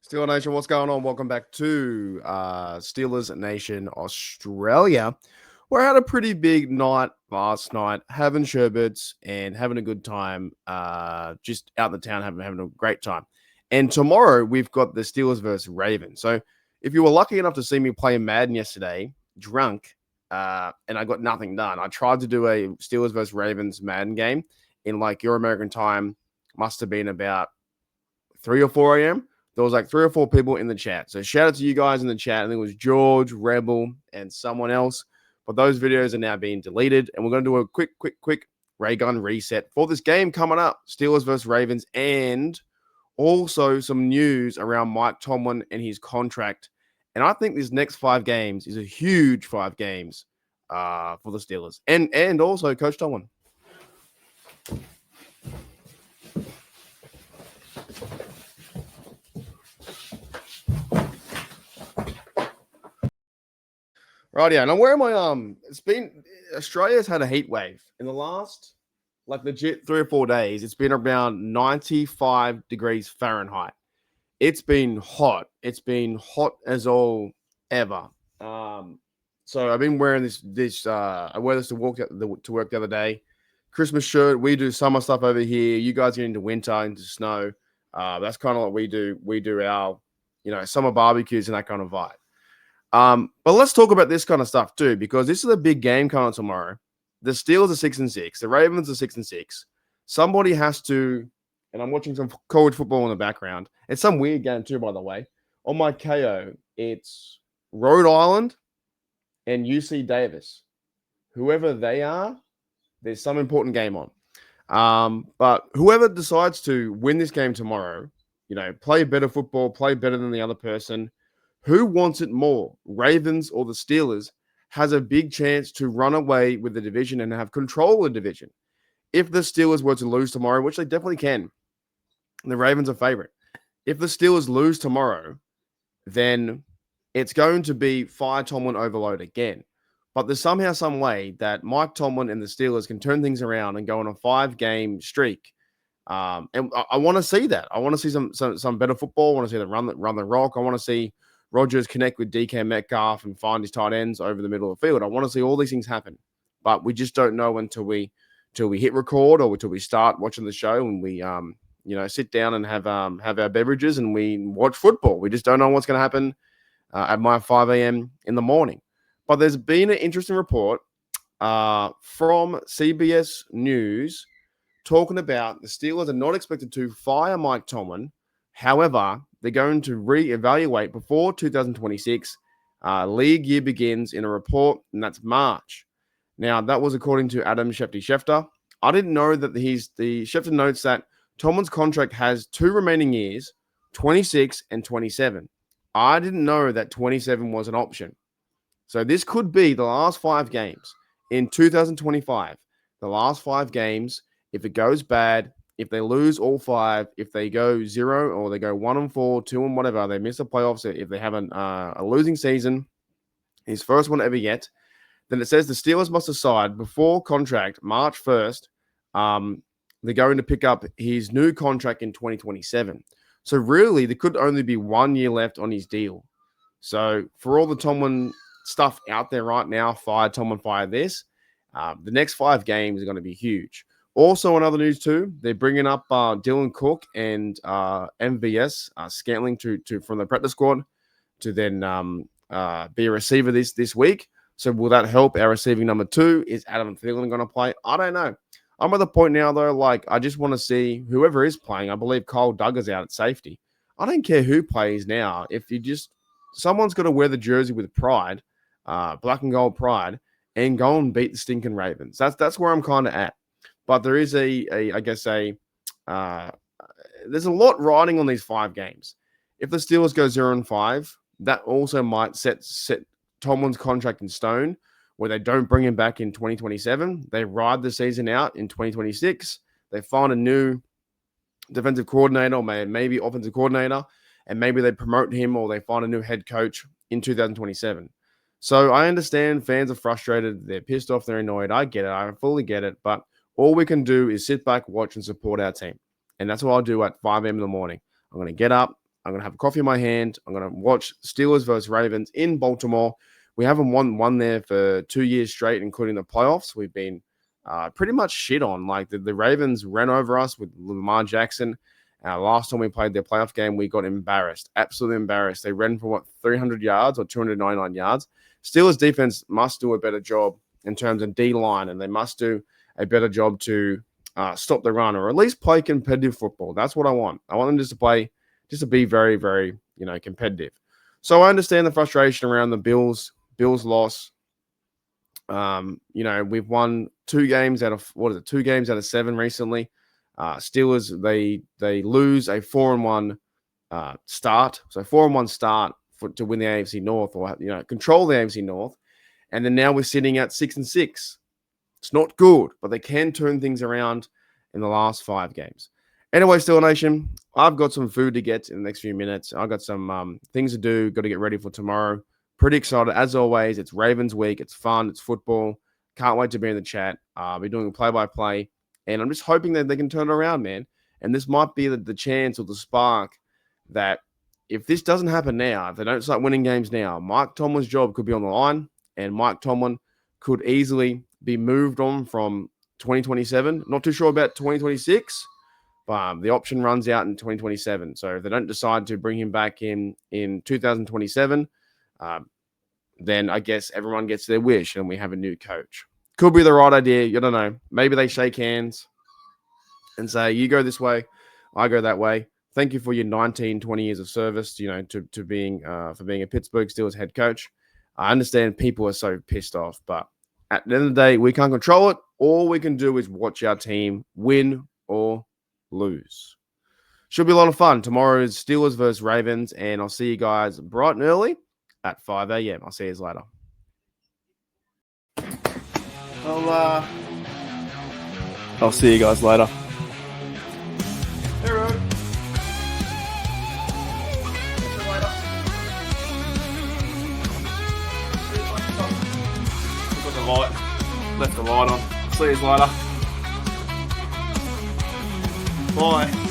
Steelers Nation, what's going on? Welcome back to Steelers Nation Australia. We had a pretty big night last night, having sherbets and having a good time, just out in the town, having a great time. And tomorrow we've got the Steelers versus Ravens. So if you were lucky enough to see me play Madden yesterday, drunk, and I got nothing done, I tried to do a Steelers versus Ravens Madden game in like your American time. Must have been about 3 or 4 a.m. There was like 3 or 4 people in the chat. So shout out to you guys in the chat. I think it was George, Rebel, and someone else. But those videos are now being deleted. And we're going to do a quick ray gun reset for this game coming up. Steelers versus Ravens. And also some news around Mike Tomlin and his contract. And I think this next 5 games is a huge 5 games for the Steelers. And also Coach Tomlin. Right, yeah. And I'm wearing my it's been Australia's had a heat wave in the last like legit 3 or 4 days. It's been around 95 degrees Fahrenheit. It's been hot. It's been hot as all ever. So I've been wearing this I wear this to work the other day. Christmas shirt. We do summer stuff over here. You guys get into winter, into snow. That's kind of what we do. We do our, summer barbecues and that kind of vibe. But let's talk about this kind of stuff too, because this is a big game coming tomorrow. The Steelers are 6-6. The Ravens are 6-6. Somebody has to, and I'm watching some college football in the background. It's some weird game too, by the way. On my KO, it's Rhode Island and UC Davis. Whoever they are, there's some important game on. But whoever decides to win this game tomorrow, play better football, play better than the other person. Who wants it more, Ravens or the Steelers, has a big chance to run away with the division and have control of the division. If the Steelers were to lose tomorrow, which they definitely can, the Ravens are favorite. If the Steelers lose tomorrow, then it's going to be fire Tomlin overload again. But there's somehow, some way that Mike Tomlin and the Steelers can turn things around and go on a 5-game streak. And I want to see that. I want to see some better football. I want to see them run the rock. I want to see Rodgers connect with DK Metcalf and find his tight ends over the middle of the field. I want to see all these things happen, but we just don't know until we hit record or until we start watching the show and we sit down and have our beverages and we watch football. We just don't know what's going to happen at my 5 a.m. in the morning. But there's been an interesting report from CBS News talking about the Steelers are not expected to fire Mike Tomlin. However, they're going to reevaluate before 2026 league year begins in a report, and that's March. Now, that was according to Adam Schefter. I didn't know that the Schefter notes that Tomlin's contract has 2 remaining years, 26 and 27. I didn't know that 27 was an option. So this could be the last 5 games in 2025. The last 5 games, if it goes bad, if they lose all 5, if they go 0 or they go 1-4, 2 and whatever, they miss the playoffs, if they have a losing season, his first one ever yet, then it says the Steelers must decide before contract, March 1st, they're going to pick up his new contract in 2027. So really, there could only be 1 year left on his deal. So for all the Tomlin stuff out there right now, fire Tomlin, fire this, the next 5 games are going to be huge. Also, in other news too, they're bringing up Dylan Cook and MVS Scantling from the practice squad to then be a receiver this week. So will that help our receiving number 2? Is Adam Thielen going to play? I don't know. I'm at the point now though, like I just want to see whoever is playing. I believe Kyle Duggar's out at safety. I don't care who plays now. If someone's got to wear the jersey with pride, black and gold pride, and go and beat the stinking Ravens. That's where I'm kind of at. But there is there's a lot riding on these 5 games. If the Steelers go 0-5, that also might set Tomlin's contract in stone, where they don't bring him back in 2027. They ride the season out in 2026. They find a new defensive coordinator or maybe offensive coordinator, and maybe they promote him or they find a new head coach in 2027. So I understand fans are frustrated. They're pissed off. They're annoyed. I get it. I fully get it. But all we can do is sit back, watch, and support our team. And that's what I'll do at 5 a.m. in the morning. I'm going to get up. I'm going to have a coffee in my hand. I'm going to watch Steelers versus Ravens in Baltimore. We haven't won there for 2 years straight, including the playoffs. We've been pretty much shit on. Like the Ravens ran over us with Lamar Jackson. Last time we played their playoff game, we got embarrassed, absolutely embarrassed. They ran for 300 yards or 299 yards. Steelers defense must do a better job in terms of D-line, and they must do a better job to stop the run, or at least play competitive football. That's what I want. I want them just to be very, very, competitive. So I understand the frustration around the Bills loss. We've won 2 games out of 2 games out of 7 recently. Steelers, they lose a 4-1 start. So 4-1 start to win the AFC North, or control the AFC North. And then now we're sitting at 6-6. It's not good, but they can turn things around in the last 5 games. Anyway, Steeler Nation, I've got some food to get in the next few minutes. I've got some things to do. Got to get ready for tomorrow. Pretty excited. As always, it's Ravens week. It's fun. It's football. Can't wait to be in the chat. I'll be doing a play-by-play. And I'm just hoping that they can turn it around, man. And this might be the chance or the spark that if this doesn't happen now, if they don't start winning games now, Mike Tomlin's job could be on the line, and Mike Tomlin could easily be moved on from 2027. Not too sure about 2026, but the option runs out in 2027. So if they don't decide to bring him back in 2027, then I guess everyone gets their wish and we have a new coach. Could be the right idea. You don't know. Maybe they shake hands and say, you go this way, I go that way. Thank you for your 19, 20 years of service, to being for being a Pittsburgh Steelers head coach. I understand people are so pissed off, but at the end of the day, we can't control it. All we can do is watch our team win or lose. Should be a lot of fun. Tomorrow is Steelers versus Ravens, and I'll see you guys bright and early at 5 a.m. I'll see you later. I'll see you guys later. Hey, Road. See you later. Put the light. Left the light on. See you later. Bye.